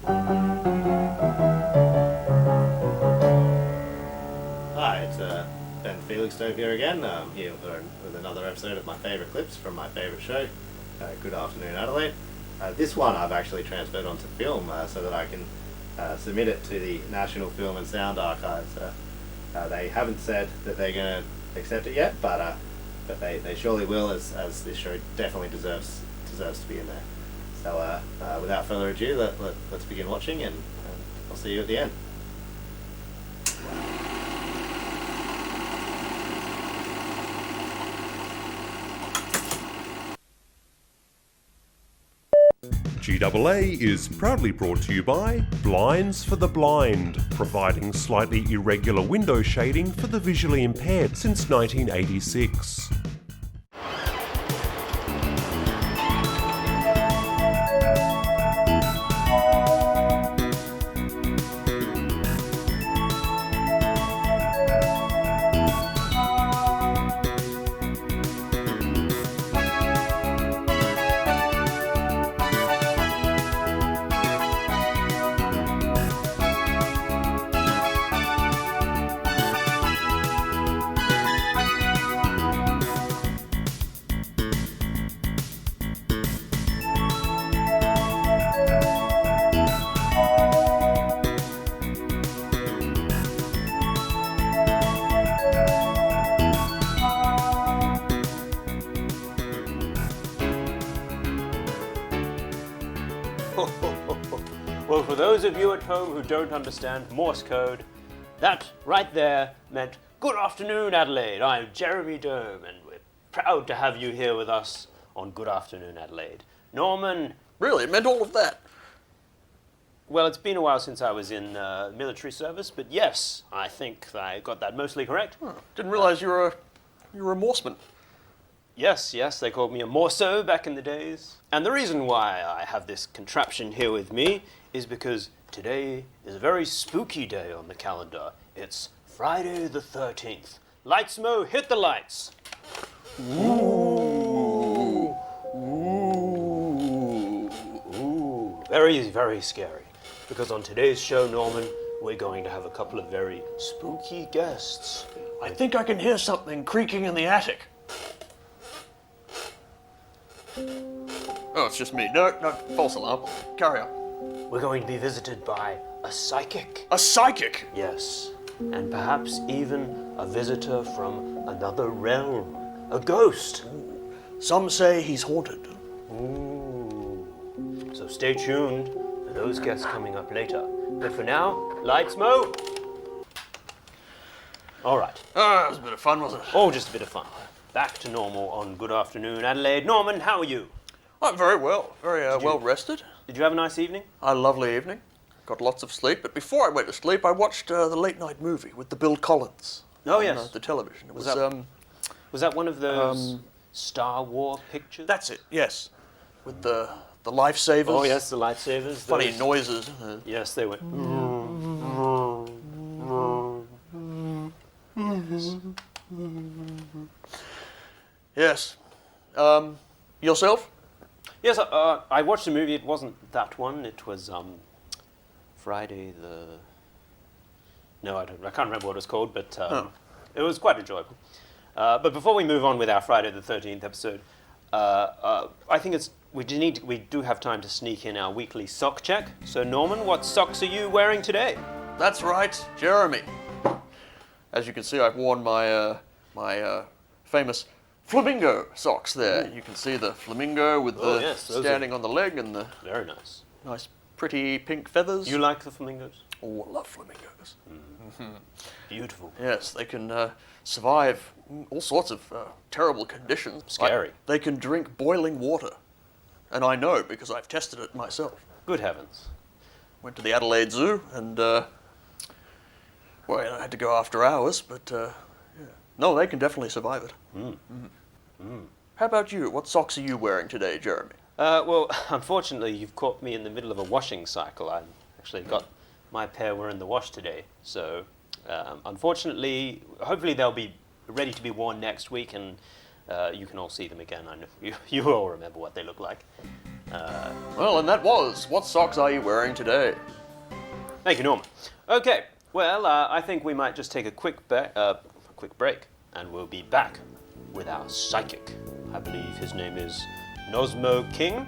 Hi, it's Ben Felixstove here again. I'm here with another episode of my favourite clips from my favourite show, Good Afternoon Adelaide. This one I've actually transferred onto film so that I can submit it to the National Film and Sound Archives. They haven't said that they're going to accept it yet, but they surely will, as this show definitely deserves to be in there. So without further ado, let's begin watching, and I'll see you at the end. GAA is proudly brought to you by Blinds for the Blind, providing slightly irregular window shading for the visually impaired since 1986. Well, for those of you at home who don't understand Morse code, that right there meant Good Afternoon Adelaide. I'm Jeremy Dome, and we're proud to have you here with us on Good Afternoon Adelaide. Norman... Really? It meant all of that? Well, it's been a while since I was in military service, but yes, I think I got that mostly correct. Oh, didn't realise you were a Morseman. Yes, they called me a Morso back in the days. And the reason why I have this contraption here with me is because today is a very spooky day on the calendar. It's Friday the 13th. Lightsmo, hit the lights! Ooh. Ooh. Ooh. Very, very scary. Because on today's show, Norman, we're going to have a couple of very spooky guests. I think I can hear something creaking in the attic. Oh, it's just me. No, false alarm. Carry on. We're going to be visited by a psychic. A psychic? Yes, and perhaps even a visitor from another realm. A ghost. Ooh. Some say he's haunted. Ooh. So stay tuned for those guests coming up later. But for now, lights, Mo. All right. That was a bit of fun, wasn't it? Oh, just a bit of fun. Back to normal on Good Afternoon Adelaide. Norman, how are you? I'm very well. Very well rested. Did you have a nice evening? I had a lovely evening. Got lots of sleep. But before I went to sleep, I watched the late night movie with the Bill Collins. Oh, yes. On the television. It was that one of those Star Wars pictures? That's it, yes. With the lifesavers. Oh, yes, the lifesavers. Funny noises. Yes, they went. Yes. Yourself? Yes, I watched the movie. It wasn't that one. It was Friday the... No, I can't remember what it was called, but it was quite enjoyable. But before we move on with our Friday the 13th episode, I think we do have time to sneak in our weekly sock check. So Norman, what socks are you wearing today? That's right, Jeremy. As you can see, I've worn my famous flamingo socks there. Ooh. You can see the flamingo with standing on the leg and the very nice pretty pink feathers. You like the flamingos? Oh, I love flamingos. Mm-hmm. Beautiful. Yes, they can survive all sorts of terrible conditions. Scary. They can drink boiling water. And I know because I've tested it myself. Good heavens. Went to the Adelaide Zoo and, I had to go after hours, but no, they can definitely survive it. Mm. Mm. How about you? What socks are you wearing today, Jeremy? Well, unfortunately, you've caught me in the middle of a washing cycle. I've actually got my pair were in the wash today. So, unfortunately, hopefully they'll be ready to be worn next week, and you can all see them again. I know you all remember what they look like. Well, and that was, what socks are you wearing today? Thank you, Norman. Okay, well, I think we might just take a quick break, and we'll be back with our psychic. I believe his name is Nosmo King.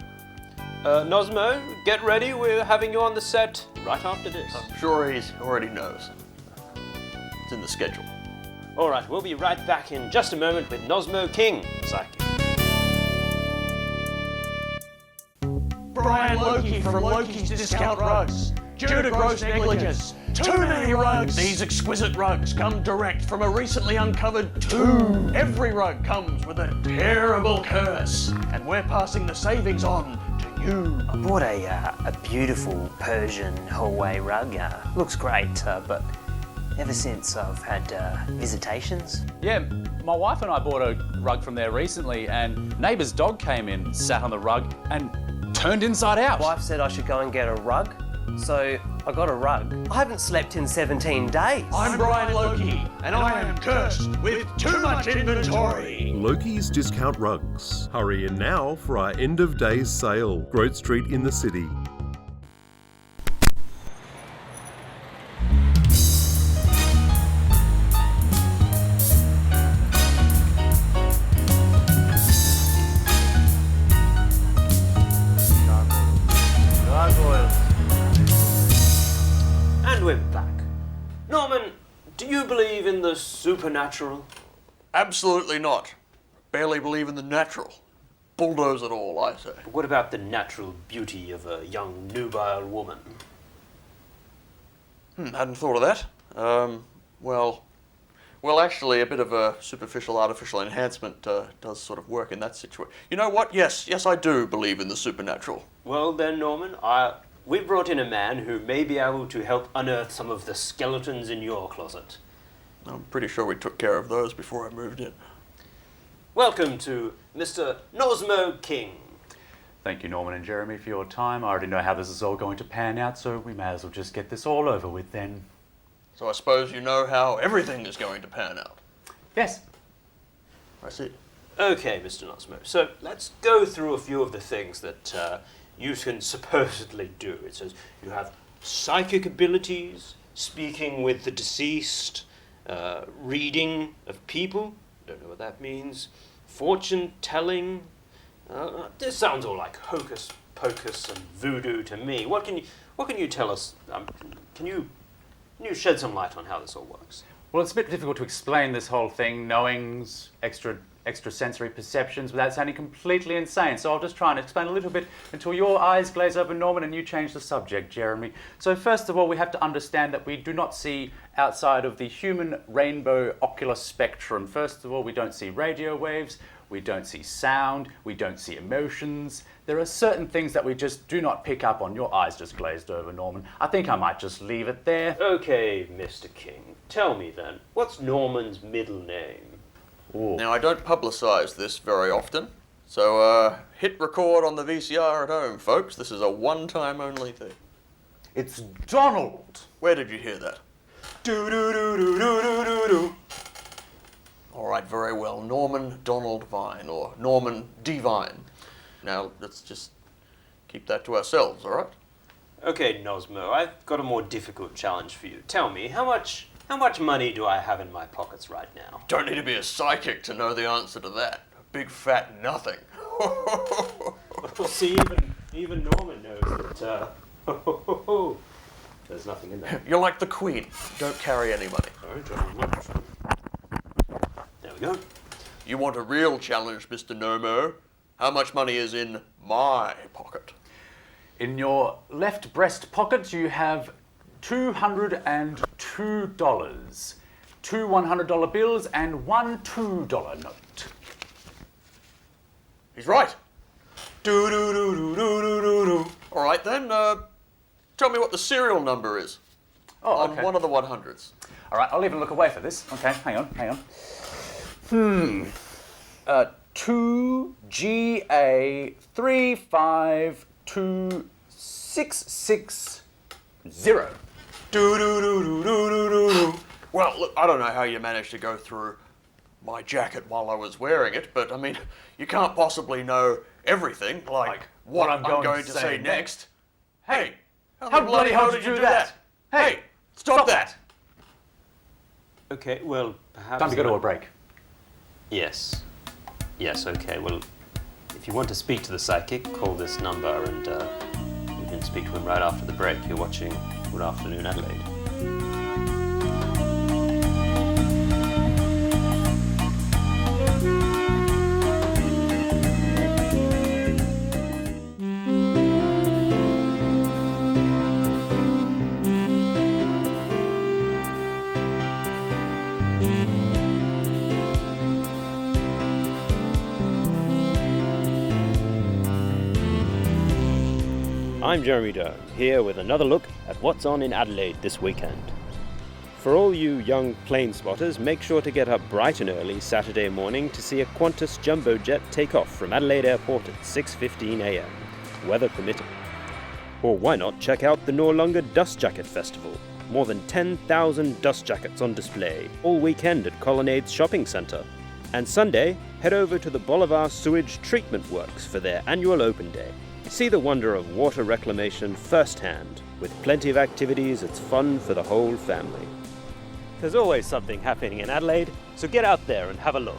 Nosmo, get ready. We're having you on the set right after this. I'm sure he already knows. It's in the schedule. All right, we'll be right back in just a moment with Nosmo King, psychic. Brian Loki from Loki's Discount Rugs. Due to gross negligence, too many rugs. These exquisite rugs come direct from a recently uncovered tomb. Every rug comes with a terrible curse, and we're passing the savings on to you. I bought a beautiful Persian hallway rug. Looks great, but ever since I've had visitations. Yeah, my wife and I bought a rug from there recently, and neighbour's dog came in, sat on the rug, and turned inside out. Wife said I should go and get a rug, so I got a rug. I haven't slept in 17 days. I'm Brian Loki, and I am cursed with too much inventory. Loki's Discount Rugs. Hurry in now for our end of days sale. Grove Street in the city. And we're back. Norman, do you believe in the supernatural? Absolutely not. Barely believe in the natural. Bulldoze it all, I say. But what about the natural beauty of a young nubile woman? Hadn't thought of that. Well, actually, a bit of a superficial artificial enhancement does sort of work in that situation. You know what? Yes, I do believe in the supernatural. Well then, Norman, we brought in a man who may be able to help unearth some of the skeletons in your closet. I'm pretty sure we took care of those before I moved in. Welcome to Mr. Nosmo King. Thank you, Norman and Jeremy, for your time. I already know how this is all going to pan out, so we may as well just get this all over with then. So I suppose you know how everything is going to pan out. Yes. I see. Okay, Mr. Nosmo, so let's go through a few of the things that you can supposedly do. It says you have psychic abilities, speaking with the deceased, reading of people, don't know what that means, fortune telling. This sounds all like hocus pocus and voodoo to me. What can you tell us? Can you shed some light on how this all works? Well, it's a bit difficult to explain this whole thing, knowings, extrasensory perceptions, without sounding completely insane. So I'll just try and explain a little bit until your eyes glaze over, Norman, and you change the subject, Jeremy. So first of all, we have to understand that we do not see outside of the human rainbow ocular spectrum. First of all, we don't see radio waves, we don't see sound, we don't see emotions. There are certain things that we just do not pick up on. Your eyes just glazed over, Norman. I think I might just leave it there. Okay, Mr. King, tell me then, what's Norman's middle name? Ooh. Now, I don't publicise this very often, so hit record on the VCR at home, folks. This is a one-time only thing. It's Donald! Where did you hear that? Do-do-do-do-do-do-do. All right, very well. Norman Donald Vine, or Norman Devine. Now, let's just keep that to ourselves, all right? Okay, Nosmo, I've got a more difficult challenge for you. Tell me, how much money do I have in my pockets right now? Don't need to be a psychic to know the answer to that. A big fat nothing. Well, see, even Norman knows that there's nothing in there. You're like the Queen. Don't carry any money. All right, there we go. You want a real challenge, Mr. Nomo? How much money is in my pocket? In your left breast pocket, you have $202. Two $100 bills and one $2 note. He's right. Do-do-do-do-do-do-do. All right, then, tell me what the serial number is Oh, okay. on one of the 100s. All right, I'll even look away for this. Okay, hang on. 2GA352660. Do-do-do-do-do-do-do. Well, look, I don't know how you managed to go through my jacket while I was wearing it, but, I mean, you can't possibly know everything, like what I'm going to say next. Hey, How bloody hell did you do that? Hey, stop that! Okay, well, perhaps... Time to go to a break. Yes. Yes, okay, well, if you want to speak to the psychic, call this number and you can speak to him right after the break. You're watching Good Afternoon Adelaide. I'm Jeremy Dome, here with another look at what's on in Adelaide this weekend. For all you young plane spotters, make sure to get up bright and early Saturday morning to see a Qantas jumbo jet take off from Adelaide Airport at 6:15 a.m, weather permitting. Or why not check out the Noarlunga Dust Jacket Festival? More than 10,000 dust jackets on display all weekend at Colonnades Shopping Centre. And Sunday, head over to the Bolivar Sewage Treatment Works for their annual open day. See the wonder of water reclamation firsthand. With plenty of activities, it's fun for the whole family. There's always something happening in Adelaide, so get out there and have a look.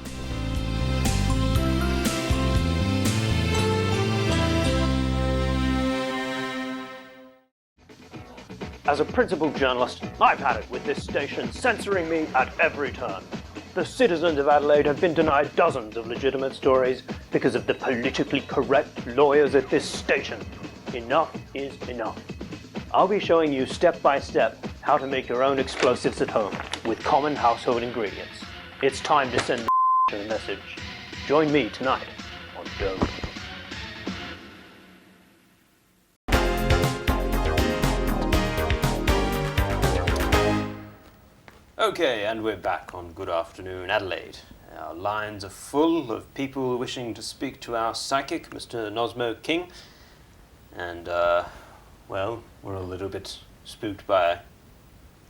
As a principal journalist, I've had it with this station censoring me at every turn. The citizens of Adelaide have been denied dozens of legitimate stories because of the politically correct lawyers at this station. Enough is enough. I'll be showing you step by step how to make your own explosives at home with common household ingredients. It's time to send a message. Join me tonight on Dome. Okay, and we're back on Good Afternoon Adelaide. Our lines are full of people wishing to speak to our psychic, Mr. Nosmo King. And, well, we're a little bit spooked by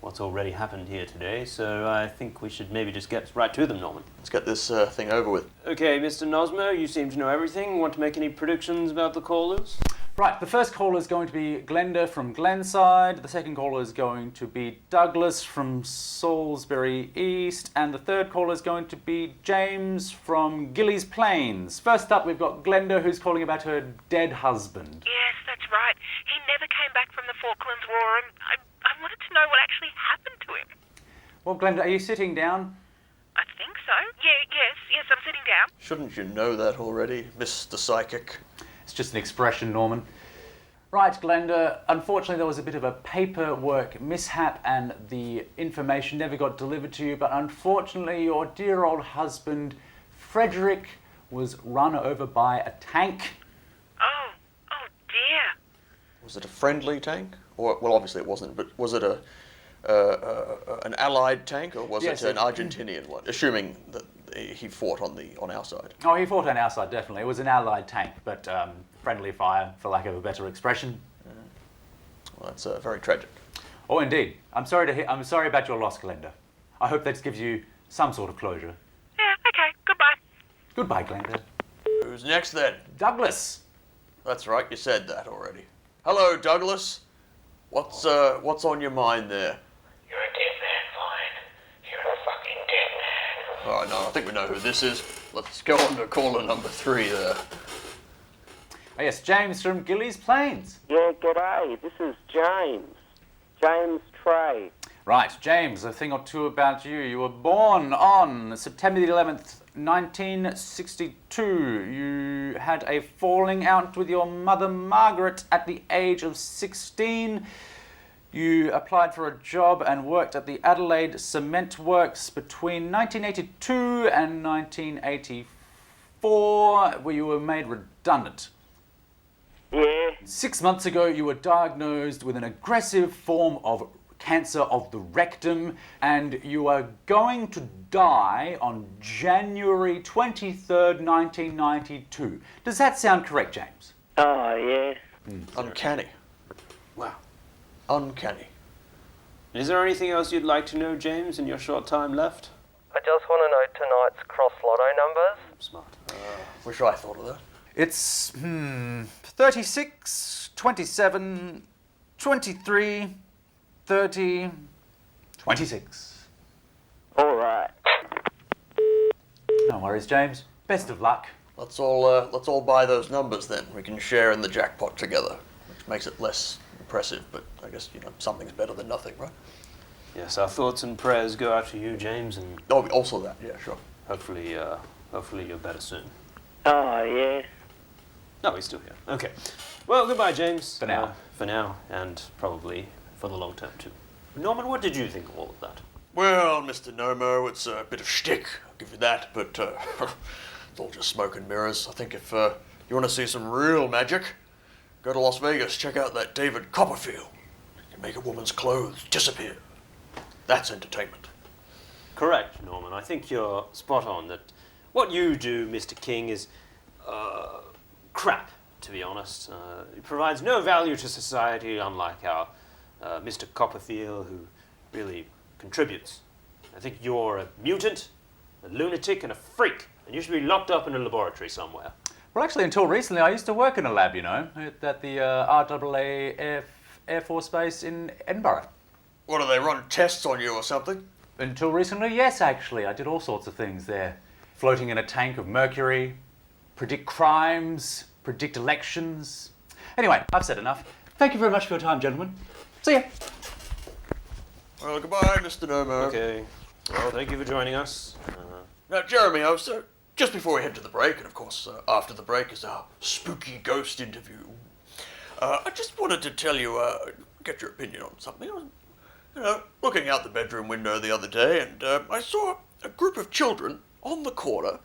what's already happened here today, so I think we should maybe just get right to them, Norman. Let's get this thing over with. Okay, Mr. Nosmo, you seem to know everything. Want to make any predictions about the callers? Right, the first caller is going to be Glenda from Glenside, the second caller is going to be Douglas from Salisbury East, and the third caller is going to be James from Gillies Plains. First up, we've got Glenda, who's calling about her dead husband. Yes, that's right. He never came back from the Falklands War, and I wanted to know what actually happened to him. Well, Glenda, are you sitting down? I think so. Yes, I'm sitting down. Shouldn't you know that already, Mr. Psychic? It's just an expression, Norman. Right, Glenda, unfortunately there was a bit of a paperwork mishap and the information never got delivered to you, but unfortunately your dear old husband, Frederick, was run over by a tank. Oh dear. Was it a friendly tank? Or, well, obviously it wasn't, but was it an Allied tank, or was it an Argentinian one? Assuming that he fought on our side. Oh, he fought on our side, definitely. It was an Allied tank, but friendly fire, for lack of a better expression. Well, that's very tragic. Oh, indeed. I'm sorry about your loss, Glenda. I hope that gives you some sort of closure. Yeah, okay, goodbye. Goodbye, Glenda. Who's next then? Douglas. That's right, you said that already. Hello, Douglas. What's on your mind there? You're a dead man, fine. You're a fucking dead man. All right, no, I think we know who this is. Let's go on to caller number 3 there. Oh, yes, James from Gillies Plains. Yeah, g'day. This is James. James Trey. Right, James, a thing or two about you. You were born on September the 11th, 1962. You had a falling out with your mother, Margaret, at the age of 16. You applied for a job and worked at the Adelaide Cement Works between 1982 and 1984, where you were made redundant. Yeah. 6 months ago, you were diagnosed with an aggressive form of cancer of the rectum, and you are going to die on January 23rd, 1992. Does that sound correct, James? Oh, yeah. Uncanny. Wow. Uncanny. Is there anything else you'd like to know, James, in your short time left? I just want to know tonight's cross lotto numbers. Smart. Wish I thought of that. It's 36, 27, 23, 30, 26. All right. No worries, James. Best of luck. Let's all buy those numbers then. We can share in the jackpot together, which makes it less impressive, but I guess, something's better than nothing, right? Yes, our thoughts and prayers go out to you, James, and Oh, also that, yeah, sure. hopefully you're better soon. Oh, yeah. No, he's still here. Okay. Well, goodbye, James. For now. For now, and probably for the long term, too. Norman, what did you think of all of that? Well, Mr. Nomo, it's a bit of shtick, I'll give you that, but it's all just smoke and mirrors. I think if you want to see some real magic, go to Las Vegas, check out that David Copperfield. He can make a woman's clothes disappear. That's entertainment. Correct, Norman. I think you're spot on that what you do, Mr. King, is crap, to be honest. It provides no value to society, unlike our Mr. Copperfield, who really contributes. I think you're a mutant, a lunatic, and a freak, and you should be locked up in a laboratory somewhere. Well, actually, until recently, I used to work in a lab, at the RAAF Air Force Base in Edinburgh. What, do they run tests on you or something? Until recently, yes, actually. I did all sorts of things there. Floating in a tank of mercury, predict crimes, predict elections. Anyway, I've said enough. Thank you very much for your time, gentlemen. See ya. Well, goodbye, Mr. Nomo. Okay. Well, thank you for joining us. Now, Jeremy, I was, just before we head to the break, and of course, after the break is our spooky ghost interview, I just wanted to tell you, get your opinion on something. I was, looking out the bedroom window the other day, and I saw a group of children on the corner.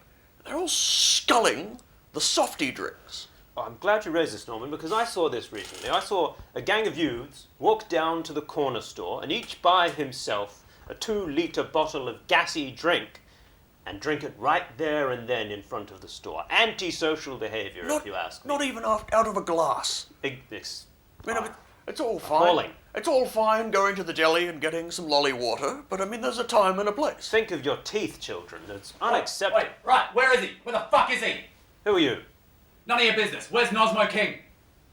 They're all sculling the softie drinks. Oh, I'm glad you raised this, Norman, because I saw this recently. I saw a gang of youths walk down to the corner store and each buy himself a 2-litre bottle of gassy drink and drink it right there and then in front of the store. Antisocial behaviour, if you ask me. Not even out of a glass. This. It's all fine. Appalling. It's all fine going to the deli and getting some lolly water, but I mean, there's a time and a place. Think of your teeth, children. It's unacceptable. Wait, right, where is he? Where the fuck is he? Who are you? None of your business. Where's Nosmo King?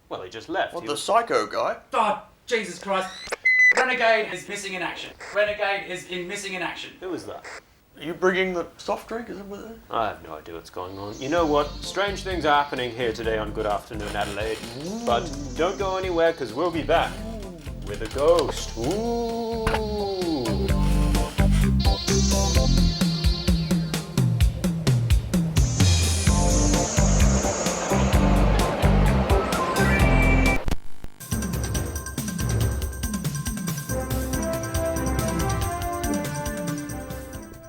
Well, he just left. What, He the was- psycho guy? Oh, Jesus Christ. Renegade is missing in action. Renegade is missing in action. Who was that? Are you bringing the soft drink? Is it with it? I have no idea what's going on. You know what? Strange things are happening here today on Good Afternoon Adelaide. But don't go anywhere, because we'll be back with a ghost. Ooh.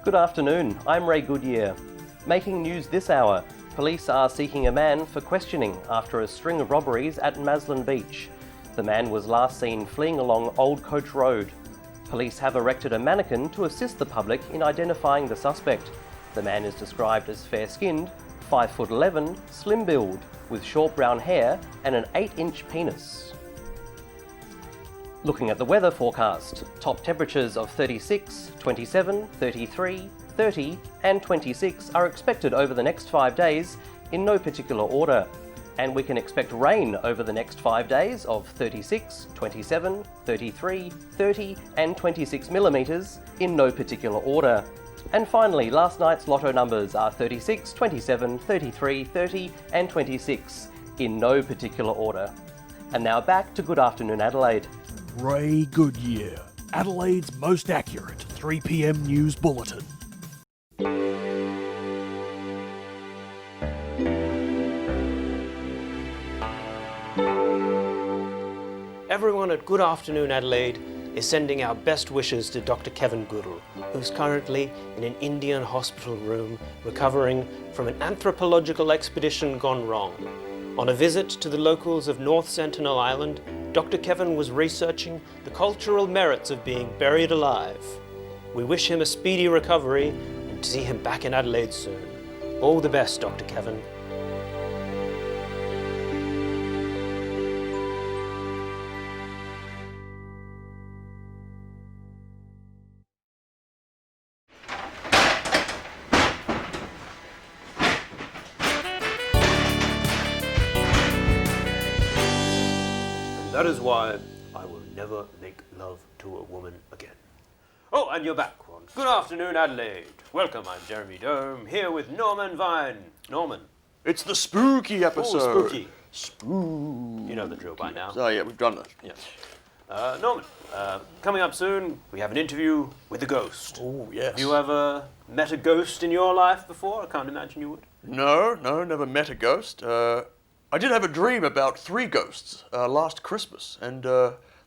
Good afternoon, I'm Ray Goodyear. Making news this hour, police are seeking a man for questioning after a string of robberies at Maslin Beach. The man was last seen fleeing along Old Coach Road. Police have erected a mannequin to assist the public in identifying the suspect. The man is described as fair-skinned, 5'11", slim build, with short brown hair and an 8-inch penis. Looking at the weather forecast, top temperatures of 36, 27, 33, 30 and 26 are expected over the next 5 days in no particular order. And we can expect rain over the next 5 days of 36, 27, 33, 30 and 26 millimetres in no particular order. And finally, last night's lotto numbers are 36, 27, 33, 30 and 26 in no particular order. And now back to Good Afternoon Adelaide. Ray Goodyear, Adelaide's most accurate 3 p.m. news bulletin. Everyone at Good Afternoon Adelaide is sending our best wishes to Dr. Kevin Goodall, who's currently in an Indian hospital room recovering from an anthropological expedition gone wrong. On a visit to the locals of North Sentinel Island, Dr. Kevin was researching the cultural merits of being buried alive. We wish him a speedy recovery and to see him back in Adelaide soon. All the best, Dr. Kevin. That is why I will never make love to a woman again. Oh, and you're back on Good Afternoon Adelaide. Welcome, I'm Jeremy Dome, here with Norman Vine. Norman. It's the spooky episode. Oh, spooky. Spooky. You know the drill by now. Oh, yeah, we've done that. Yeah. Norman, coming up soon, we have an interview with a ghost. Oh, yes. Have you ever met a ghost in your life before? I can't imagine you would. No, never met a ghost. I did have a dream about 3 ghosts last Christmas, and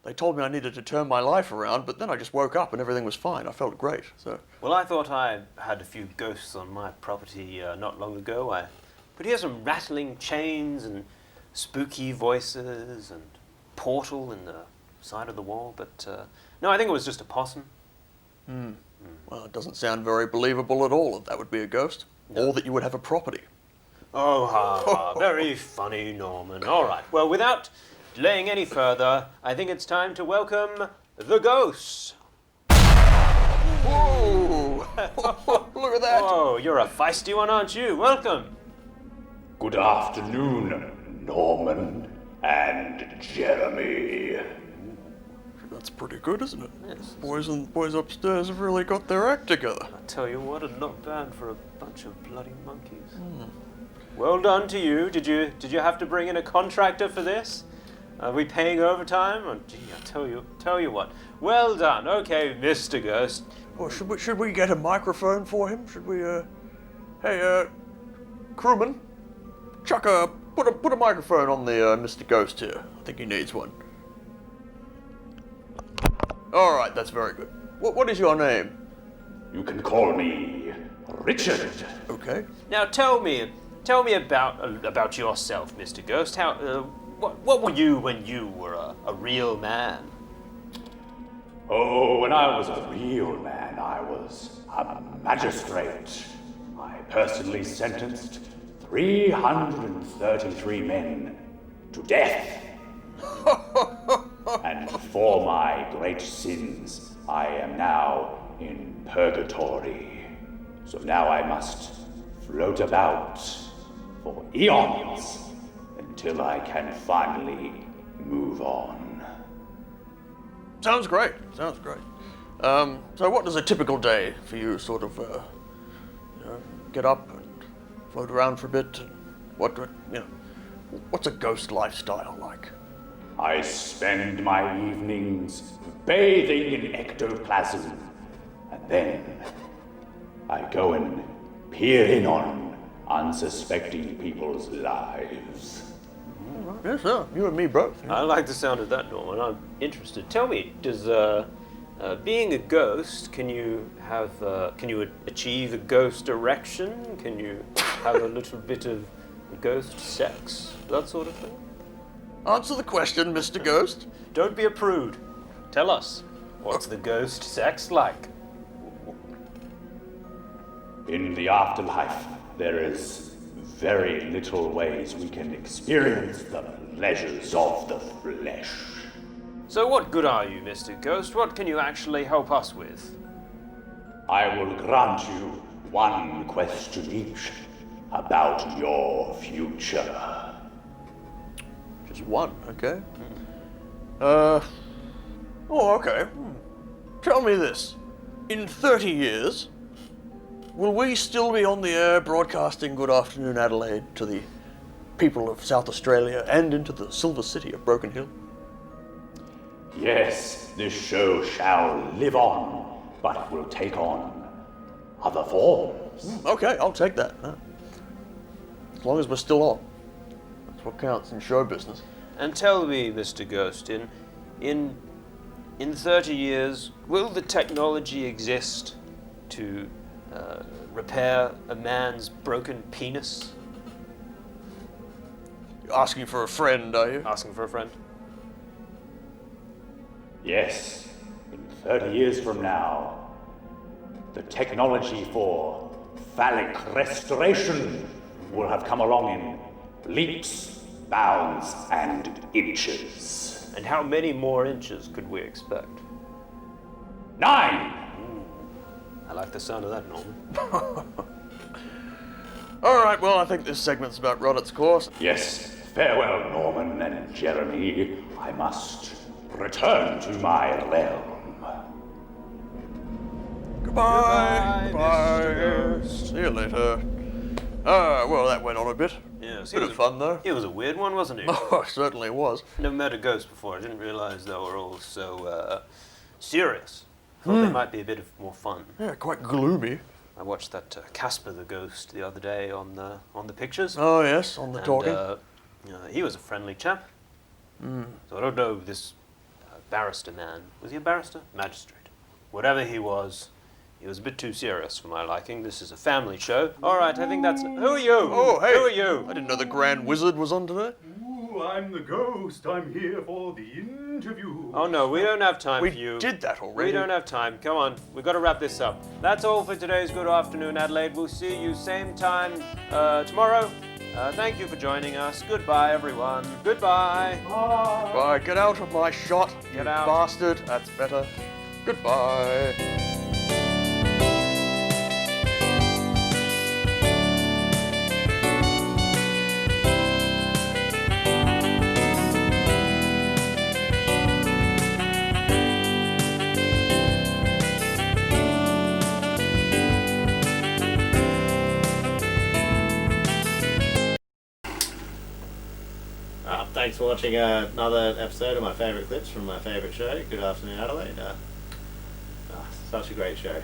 they told me I needed to turn my life around, but then I just woke up and everything was fine. I felt great. So. Well, I thought I had a few ghosts on my property not long ago. I could hear some rattling chains and spooky voices and portal in the side of the wall, but no, I think it was just a possum. Well, it doesn't sound very believable at all that would be a ghost, or that you would have a property. Oh, very funny, Norman. All right, well, without delaying any further, I think it's time to welcome the ghosts. Whoa! Look at that! Oh, you're a feisty one, aren't you? Welcome. Good afternoon, Norman and Jeremy. That's pretty good, isn't it? Yes. Boys upstairs have really got their act together. I tell you what, not bad for a bunch of bloody monkeys. Well done to you. Did you have to bring in a contractor for this? Are we paying overtime? Oh, gee, I tell you what. Well done. Okay, Mr. Ghost. Oh, should we get a microphone for him? Should we? Hey, crewman, put a microphone on the Mr. Ghost here. I think he needs one. All right, that's very good. What is your name? You can call me Richard. Okay. Now tell me about yourself, Mr. Ghost. How? What were you when you were a real man? Oh, when I was a real man, I was a magistrate. I personally sentenced 333 men to death. And for my great sins, I am now in purgatory. So now I must float about for eons until I can finally move on. Sounds great. So what does a typical day for you sort of, get up and float around for a bit? And what's a ghost lifestyle like? I spend my evenings bathing in ectoplasm, and then I go and peer in on unsuspecting people's lives. Yes, sir. You and me both. I like the sound of that, Norman. I'm interested. Tell me, does being a ghost, can you achieve a ghost erection? Can you have a little bit of ghost sex? That sort of thing? Answer the question, Mr. Ghost. Don't be a prude. Tell us, what's the ghost sex like? In the afterlife, there is very little ways we can experience the pleasures of the flesh. So what good are you, Mr. Ghost? What can you actually help us with? I will grant you one question each about your future. Just one, okay. Okay. Tell me this. In 30 years, will we still be on the air broadcasting Good Afternoon Adelaide to the people of South Australia and into the Silver City of Broken Hill? Yes, this show shall live on, but will take on other forms. Okay, I'll take that. As long as we're still on. That's what counts in show business. And tell me, Mr. Ghost, in 30 years, will the technology exist to repair a man's broken penis? You're asking for a friend, are you? Asking for a friend? Yes, in 30 years from now, the technology for phallic restoration will have come along in leaps, bounds, and inches. And how many more inches could we expect? 9! I like the sound of that, Norman. All right, well, I think this segment's about run its course. Yes, farewell, Norman and Jeremy. I must return to my realm. Goodbye. Goodbye. See you later. Well, that went on a bit. Yes, Bit of fun, though. It was a weird one, wasn't it? Oh, it certainly was. Never met a ghost before. I didn't realise they were all so serious. Thought they might be a bit more fun. Yeah, quite gloomy. I watched that Casper the Ghost the other day on the pictures. Oh yes, on the talking. He was a friendly chap. So I don't know this barrister man. Was he a barrister? Magistrate. Whatever he was a bit too serious for my liking. This is a family show. All right, I think that's... Who are you? Oh, hey. Who are you? I didn't know the Grand Wizard was on today. Ooh, I'm the ghost. I'm here for the interview. Oh, no, we don't have time We for you. did that already. We don't have time. Come on, we've got to wrap this up. That's all for today's Good Afternoon Adelaide. We'll see you same time tomorrow. Thank you for joining us. Goodbye, everyone. Goodbye. Bye. Get out of my shot, Get you out. bastard. That's better. Goodbye. Thanks for watching another episode of my favourite clips from my favourite show, Good Afternoon Adelaide. Such a great show.